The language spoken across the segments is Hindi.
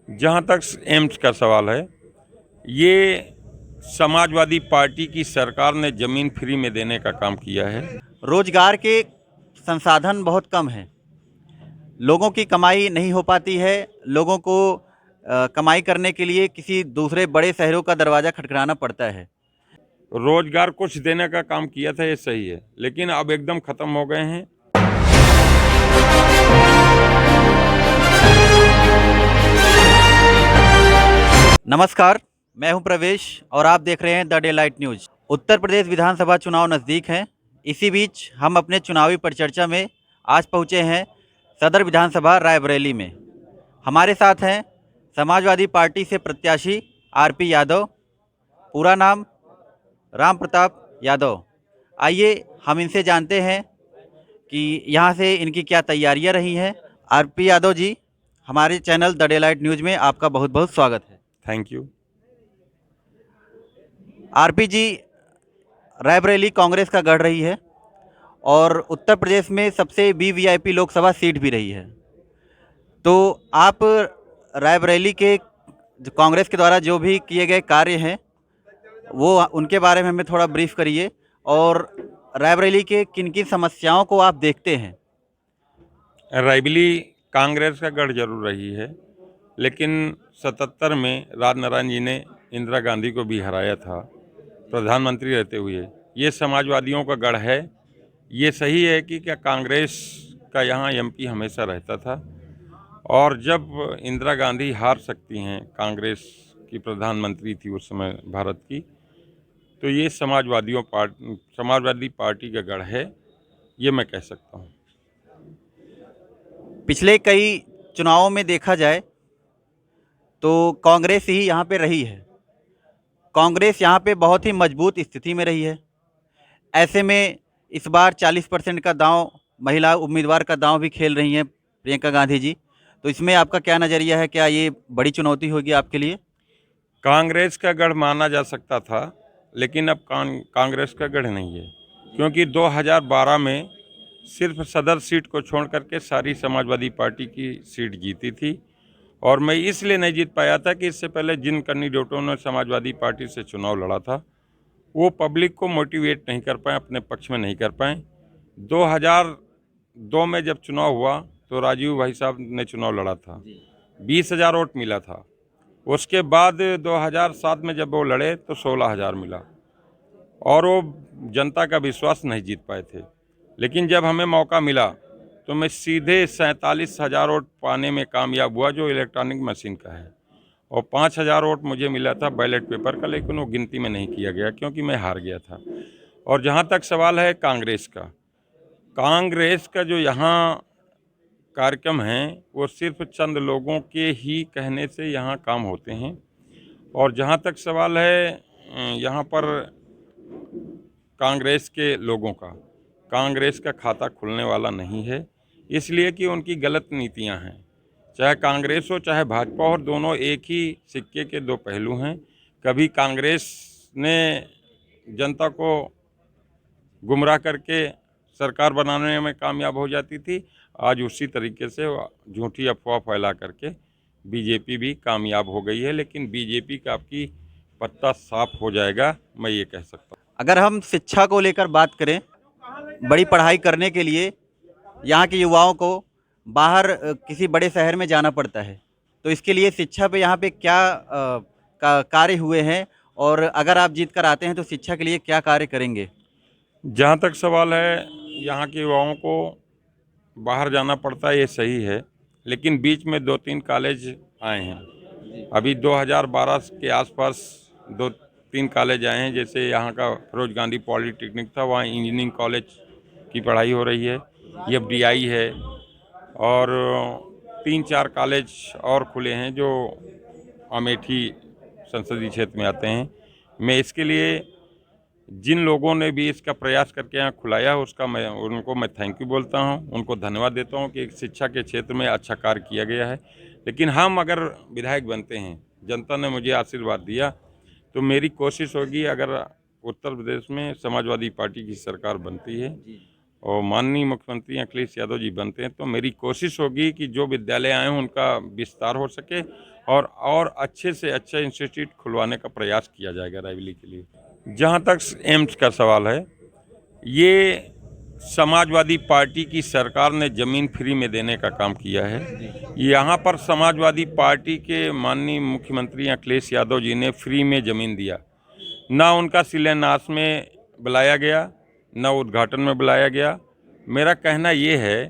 जहाँ तक एम्स का सवाल है, ये समाजवादी पार्टी की सरकार ने ज़मीन फ्री में देने का काम किया है। रोजगार के संसाधन बहुत कम हैं। लोगों की कमाई नहीं हो पाती है। लोगों को कमाई करने के लिए किसी दूसरे बड़े शहरों का दरवाज़ा खटखटाना पड़ता है। रोजगार कुछ देने का काम किया था, ये सही है, लेकिन अब एकदम ख़त्म हो गए हैं। नमस्कार, मैं हूं प्रवेश और आप देख रहे हैं the day light news. Uttar Pradesh विधानसभा चुनाव नज़दीक हैं। इसी बीच हम अपने चुनावी परिचर्चा में आज पहुंचे हैं सदर विधानसभा रायबरेली में। हमारे साथ हैं समाजवादी पार्टी से प्रत्याशी आरपी यादव, पूरा नाम राम प्रताप यादव। आइए हम इनसे जानते हैं कि यहाँ से इनकी क्या तैयारियाँ रही हैं। आरपी यादव जी, हमारे channel the day light news में आपका बहुत बहुत स्वागत है। Thank you. आरपी जी, रायबरेली कांग्रेस का गढ़ रही है और उत्तर प्रदेश में सबसे वीवीआईपी लोकसभा सीट भी रही है। तो आप रायबरेली के कांग्रेस के द्वारा जो भी किए गए कार्य हैं वो उनके बारे में हमें थोड़ा ब्रीफ करिए और रायबरेली के किन किन समस्याओं को आप देखते हैं। रायबरेली कांग्रेस का गढ़ जरूर रही है, लेकिन 77 में राजनारायण जी ने इंदिरा गांधी को भी हराया था प्रधानमंत्री रहते हुए। ये समाजवादियों का गढ़ है। ये सही है कि क्या कांग्रेस का यहाँ एमपी हमेशा रहता था, और जब इंदिरा गांधी हार सकती हैं, कांग्रेस की प्रधानमंत्री थी उस समय भारत की, तो ये समाजवादी पार्टी का गढ़ है, ये मैं कह सकता हूँ। पिछले कई चुनावों में देखा जाए तो कांग्रेस ही यहाँ पे रही है। कांग्रेस यहाँ पे बहुत ही मजबूत स्थिति में रही है। ऐसे में इस बार 40% का दांव महिला उम्मीदवार का दांव भी खेल रही हैं प्रियंका गांधी जी। तो इसमें आपका क्या नज़रिया है? क्या ये बड़ी चुनौती होगी आपके लिए? कांग्रेस का गढ़ माना जा सकता था, लेकिन अब कांग्रेस का गढ़ नहीं है, क्योंकि 2012 में सिर्फ सदर सीट को छोड़ करके सारी समाजवादी पार्टी की सीट जीती थी। और मैं इसलिए नहीं जीत पाया था कि इससे पहले जिन कैंडिडेटों ने समाजवादी पार्टी से चुनाव लड़ा था, वो पब्लिक को मोटिवेट नहीं कर पाए, अपने पक्ष में नहीं कर पाए। 2002 में जब चुनाव हुआ तो राजीव भाई साहब ने चुनाव लड़ा था, 20,000 वोट मिला था। उसके बाद 2007 में जब वो लड़े तो 16,000 मिला, और वो जनता का विश्वास नहीं जीत पाए थे। लेकिन जब हमें मौका मिला तो मैं सीधे 47,000 वोट पाने में कामयाब हुआ, जो इलेक्ट्रॉनिक मशीन का है, और 5,000 वोट मुझे मिला था बैलेट पेपर का, लेकिन वो गिनती में नहीं किया गया क्योंकि मैं हार गया था। और जहाँ तक सवाल है कांग्रेस का जो यहाँ कार्यक्रम हैं, वो सिर्फ चंद लोगों के ही कहने से यहाँ काम होते हैं। और जहाँ तक सवाल है यहाँ पर कांग्रेस के लोगों का, कांग्रेस का खाता खुलने वाला नहीं है, इसलिए कि उनकी गलत नीतियां हैं। चाहे कांग्रेस हो चाहे भाजपा हो, दोनों एक ही सिक्के के दो पहलू हैं। कभी कांग्रेस ने जनता को गुमराह करके सरकार बनाने में कामयाब हो जाती थी, आज उसी तरीके से झूठी अफवाह फैला करके बीजेपी भी कामयाब हो गई है। लेकिन बीजेपी का आपकी पत्ता साफ हो जाएगा, मैं ये कह सकता हूँ। अगर हम शिक्षा को लेकर बात करें, बड़ी पढ़ाई करने के लिए यहाँ के युवाओं को बाहर किसी बड़े शहर में जाना पड़ता है। तो इसके लिए शिक्षा पे यहाँ पे क्या कार्य हुए हैं और अगर आप जीत कर आते हैं तो शिक्षा के लिए क्या कार्य करेंगे? जहाँ तक सवाल है यहाँ के युवाओं को बाहर जाना पड़ता है, ये सही है, लेकिन बीच में 2-3 कॉलेज आए हैं। अभी 2012 के आसपास 2-3 कॉलेज आए हैं, जैसे यहाँ का फिरोज गांधी पॉलिटेक्निक था, वहाँ इंजीनियरिंग कॉलेज की पढ़ाई हो रही है, एफडीआई है, और 3-4 कॉलेज और खुले हैं जो अमेठी संसदीय क्षेत्र में आते हैं। मैं इसके लिए जिन लोगों ने भी इसका प्रयास करके यहाँ खुलाया उनको मैं थैंक यू बोलता हूँ, उनको धन्यवाद देता हूँ कि शिक्षा के क्षेत्र में अच्छा कार्य किया गया है। लेकिन हम अगर विधायक बनते हैं, जनता ने मुझे आशीर्वाद दिया, तो मेरी कोशिश होगी, अगर उत्तर प्रदेश में समाजवादी पार्टी की सरकार बनती है और माननीय मुख्यमंत्री अखिलेश यादव जी बनते हैं, तो मेरी कोशिश होगी कि जो विद्यालय आए हैं उनका विस्तार हो सके और अच्छे से अच्छा इंस्टीट्यूट खुलवाने का प्रयास किया जाएगा रायबरेली के लिए। जहाँ तक एम्स का सवाल है, ये समाजवादी पार्टी की सरकार ने ज़मीन फ्री में देने का काम किया है। यहाँ पर समाजवादी पार्टी के माननीय मुख्यमंत्री अखिलेश यादव जी ने फ्री में ज़मीन दिया, ना उनका शिलान्यास में बुलाया गया, ना उद्घाटन में बुलाया गया। मेरा कहना ये है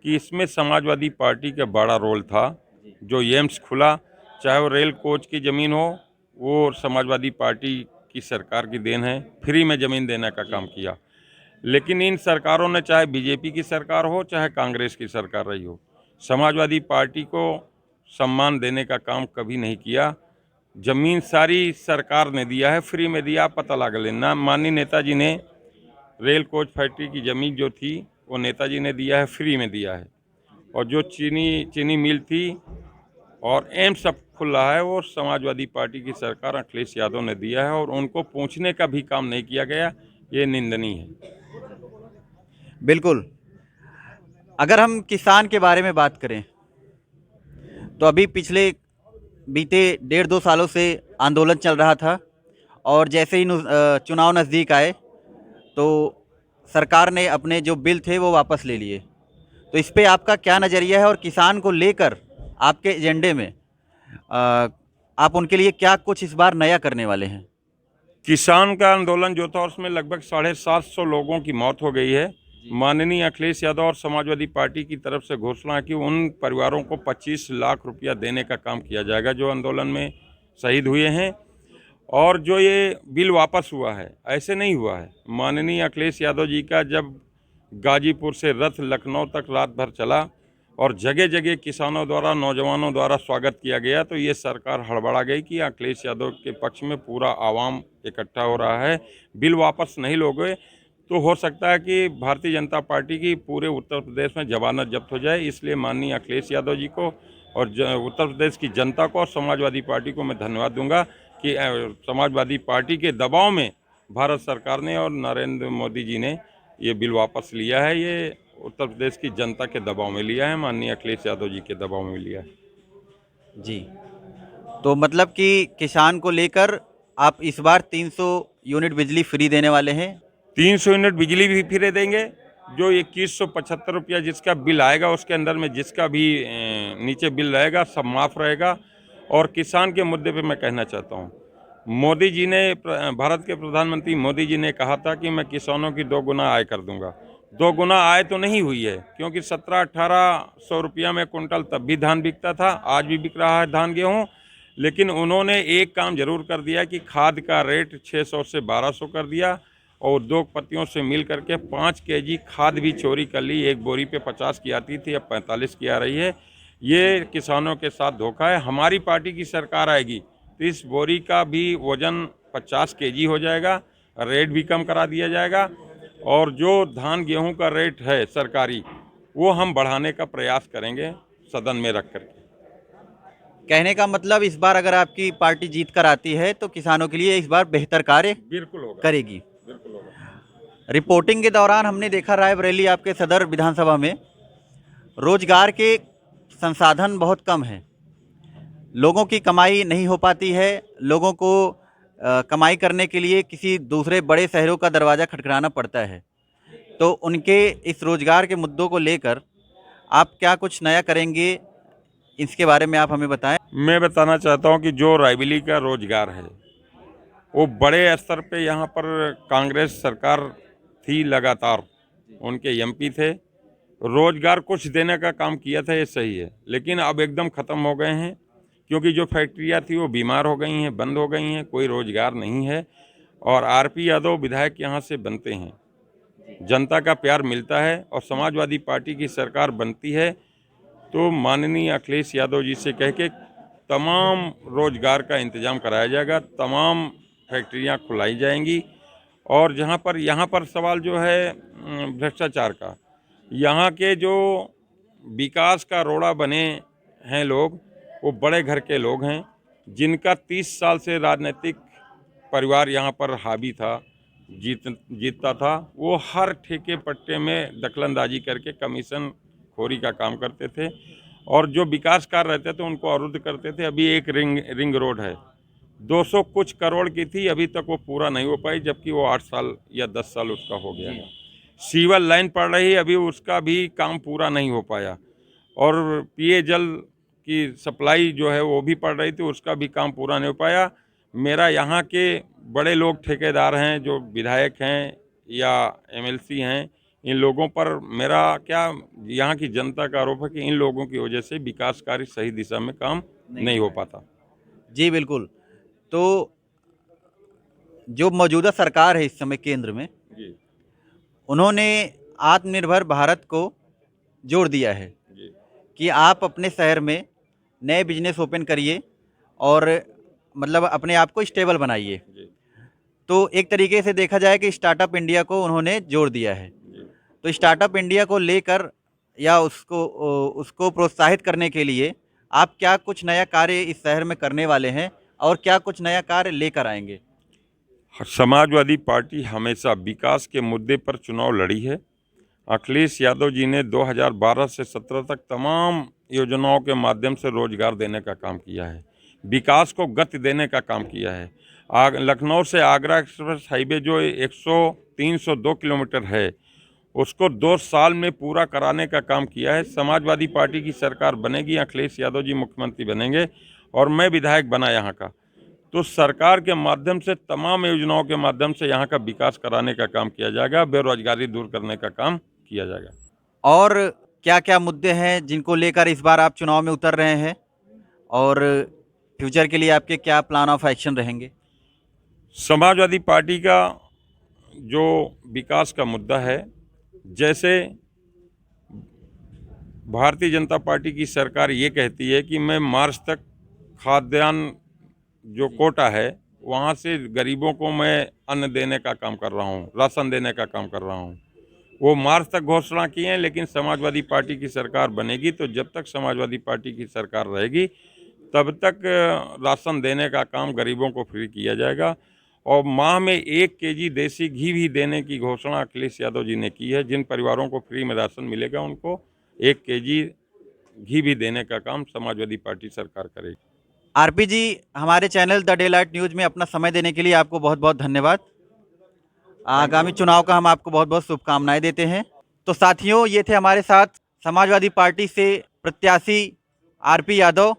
कि इसमें समाजवादी पार्टी का बड़ा रोल था। जो एम्स खुला, चाहे वो रेल कोच की ज़मीन हो, वो समाजवादी पार्टी की सरकार की देन है। फ्री में ज़मीन देने का काम किया। लेकिन इन सरकारों ने, चाहे बीजेपी की सरकार हो चाहे कांग्रेस की सरकार रही हो, समाजवादी पार्टी को सम्मान देने का काम कभी नहीं किया। जमीन सारी सरकार ने दिया है, फ्री में दिया। पता लगा लेना, माननीय नेताजी ने रेल कोच फैक्ट्री की ज़मीन जो थी वो नेताजी ने दिया है, फ्री में दिया है। और जो चीनी मिल थी और एम्स सब खुल रहा है, वो समाजवादी पार्टी की सरकार अखिलेश यादव ने दिया है और उनको पूछने का भी काम नहीं किया गया। ये निंदनीय है। बिल्कुल। अगर हम किसान के बारे में बात करें तो अभी पिछले बीते 1.5-2 सालों से आंदोलन चल रहा था, और जैसे ही चुनाव नज़दीक आए तो सरकार ने अपने जो बिल थे वो वापस ले लिए। तो इस पे आपका क्या नज़रिया है, और किसान को लेकर आपके एजेंडे में आप उनके लिए क्या कुछ इस बार नया करने वाले हैं? किसान का आंदोलन जो था उसमें लगभग 750 लोगों की मौत हो गई है। माननीय अखिलेश यादव और समाजवादी पार्टी की तरफ से घोषणा है कि उन परिवारों को 25 लाख रुपया देने का काम किया जाएगा जो आंदोलन में शहीद हुए हैं। और जो ये बिल वापस हुआ है, ऐसे नहीं हुआ है। माननीय अखिलेश यादव जी का जब गाजीपुर से रथ लखनऊ तक रात भर चला और जगह जगह किसानों द्वारा, नौजवानों द्वारा स्वागत किया गया, तो ये सरकार हड़बड़ा गई कि अखिलेश यादव के पक्ष में पूरा आवाम इकट्ठा हो रहा है, बिल वापस नहीं लोगे तो हो सकता है कि भारतीय जनता पार्टी की पूरे उत्तर प्रदेश में जमानत जब्त हो जाए। इसलिए माननीय अखिलेश यादव जी को और उत्तर प्रदेश की जनता को और समाजवादी पार्टी को मैं धन्यवाद दूंगा कि समाजवादी पार्टी के दबाव में भारत सरकार ने और नरेंद्र मोदी जी ने ये बिल वापस लिया है। ये उत्तर प्रदेश की जनता के दबाव में लिया है, माननीय अखिलेश यादव जी के दबाव में लिया है। जी, तो मतलब कि किसान को लेकर आप इस बार 300 यूनिट बिजली फ्री देने वाले हैं? 300 यूनिट बिजली भी फ्री देंगे। जो 2175 रुपया जिसका बिल आएगा, उसके अंदर में जिसका भी नीचे बिल रहेगा सब माफ़ रहेगा। और किसान के मुद्दे पे मैं कहना चाहता हूँ, मोदी जी ने, भारत के प्रधानमंत्री मोदी जी ने कहा था कि मैं किसानों की 2 गुना आय कर दूंगा। 2 गुना आय तो नहीं हुई है, क्योंकि 1700-1800 रुपया में कुंटल तब भी धान बिकता था, आज भी बिक रहा है धान गेहूँ। लेकिन उन्होंने एक काम जरूर कर दिया कि खाद का रेट 600 से 1200 कर दिया और उद्योगपतियों से मिल करके 5 केजी खाद भी चोरी कर ली। एक बोरी पे 50 की आती थी, अब 45 की आ रही है। ये किसानों के साथ धोखा है। हमारी पार्टी की सरकार आएगी तो इस बोरी का भी वजन 50 केजी हो जाएगा, रेट भी कम करा दिया जाएगा और जो धान गेहूं का रेट है सरकारी, वो हम बढ़ाने का प्रयास करेंगे सदन में रख करके। कहने का मतलब इस बार अगर आपकी पार्टी जीत कर आती है तो किसानों के लिए इस बार बेहतर कार्य बिल्कुल होगा, करेगी। बिल्कुल होगा। रिपोर्टिंग के दौरान हमने देखा रायबरेली आपके सदर विधानसभा में रोजगार के संसाधन बहुत कम हैं, लोगों की कमाई नहीं हो पाती है, लोगों को कमाई करने के लिए किसी दूसरे बड़े शहरों का दरवाज़ा खटखटाना पड़ता है। तो उनके इस रोजगार के मुद्दों को लेकर आप क्या कुछ नया करेंगे, इसके बारे में आप हमें बताएं। मैं बताना चाहता हूं कि जो रायबरेली का रोजगार है वो बड़े स्तर पे यहाँ पर कांग्रेस सरकार थी, लगातार उनके एमपी थे, रोजगार कुछ देने का काम किया था, ये सही है। लेकिन अब एकदम ख़त्म हो गए हैं, क्योंकि जो फैक्ट्रियाँ थी वो बीमार हो गई हैं, बंद हो गई हैं, कोई रोजगार नहीं है। और आरपी यादव विधायक यहाँ से बनते हैं, जनता का प्यार मिलता है और समाजवादी पार्टी की सरकार बनती है तो माननीय अखिलेश यादव जी से कह के तमाम रोजगार का इंतजाम कराया जाएगा, तमाम फैक्ट्रियाँ खुलाई जाएंगी। और यहाँ पर सवाल जो है भ्रष्टाचार का, यहाँ के जो विकास का रोड़ा बने हैं लोग, वो बड़े घर के लोग हैं जिनका 30 साल से राजनीतिक परिवार यहाँ पर हावी था, जीतता था। वो हर ठेके पट्टे में दखलंदाजी करके कमीशन खोरी का काम करते थे और जो विकास कार्य रहते थे उनको अवरुद्ध करते थे। अभी एक रिंग रोड है 200 कुछ करोड़ की थी, अभी तक वो पूरा नहीं हो पाई, जबकि वो 8 साल या 10 साल उसका हो गया है। सीवर लाइन पड़ रही, अभी उसका भी काम पूरा नहीं हो पाया। और पेयजल की सप्लाई जो है वो भी पड़ रही थी, उसका भी काम पूरा नहीं हो पाया। मेरा यहाँ के बड़े लोग ठेकेदार हैं, जो विधायक हैं या एमएलसी हैं, इन लोगों पर मेरा क्या, यहाँ की जनता का आरोप है कि इन लोगों की वजह से विकास कार्य सही दिशा में काम नहीं हो पाता। जी बिल्कुल। तो जो मौजूदा सरकार है इस समय केंद्र में, जी उन्होंने आत्मनिर्भर भारत को जोड़ दिया है जी कि आप अपने शहर में नए बिजनेस ओपन करिए और मतलब अपने आप को स्टेबल बनाइए। जी तो एक तरीके से देखा जाए कि स्टार्टअप इंडिया को उन्होंने जोड़ दिया है। जी। तो स्टार्टअप इंडिया को लेकर या उसको प्रोत्साहित करने के लिए आप क्या कुछ नया कार्य इस शहर में करने वाले हैं और क्या कुछ नया कार्य लेकर आएंगे? समाजवादी पार्टी हमेशा विकास के मुद्दे पर चुनाव लड़ी है। अखिलेश यादव जी ने 2012 से 17 तक तमाम योजनाओं के माध्यम से रोजगार देने का काम किया है, विकास को गति देने का काम किया है। लखनऊ से आगरा एक्सप्रेस हाईवे जो 302 किलोमीटर है, उसको 2 साल में पूरा कराने का काम किया है। समाजवादी पार्टी की सरकार बनेगी, अखिलेश यादव जी मुख्यमंत्री बनेंगे और मैं विधायक बना यहाँ का, तो सरकार के माध्यम से तमाम योजनाओं के माध्यम से यहाँ का विकास कराने का काम किया जाएगा, बेरोजगारी दूर करने का काम किया जाएगा। और क्या-क्या मुद्दे हैं जिनको लेकर इस बार आप चुनाव में उतर रहे हैं और फ्यूचर के लिए आपके क्या प्लान ऑफ एक्शन रहेंगे? समाजवादी पार्टी का जो विकास का मुद्दा है, जैसे भारतीय जनता पार्टी की सरकार ये कहती है कि मैं मार्च तक खाद्यान्न जो कोटा है वहाँ से गरीबों को मैं अन्न देने का काम कर रहा हूँ, राशन देने का काम कर रहा हूँ। वो मार्च तक घोषणा की है, लेकिन समाजवादी पार्टी की सरकार बनेगी तो जब तक समाजवादी पार्टी की सरकार रहेगी तब तक राशन देने का काम गरीबों को फ्री किया जाएगा। और माह में 1 केजी देसी घी भी देने की घोषणा अखिलेश यादव जी ने की है। जिन परिवारों को फ्री में राशन मिलेगा उनको 1 केजी घी भी देने का काम समाजवादी पार्टी सरकार करेगी। आरपी जी, हमारे channel the day light news में अपना समय देने के लिए आपको बहुत-बहुत धन्यवाद। आगामी चुनाव का हम आपको बहुत-बहुत शुभकामनाएं देते हैं। तो साथियों, ये थे हमारे साथ समाजवादी पार्टी से प्रत्याशी आरपी यादव।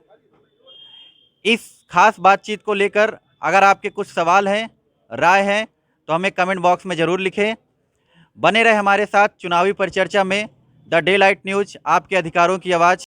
इस खास बातचीत को लेकर अगर आपके कुछ सवाल हैं, राय हैं, तो हमें कमेंट बॉक्स में ज़रूर लिखें। बने रहे हमारे साथ चुनावी परिचर्चा में। द डे लाइट न्यूज़, आपके अधिकारों की आवाज़।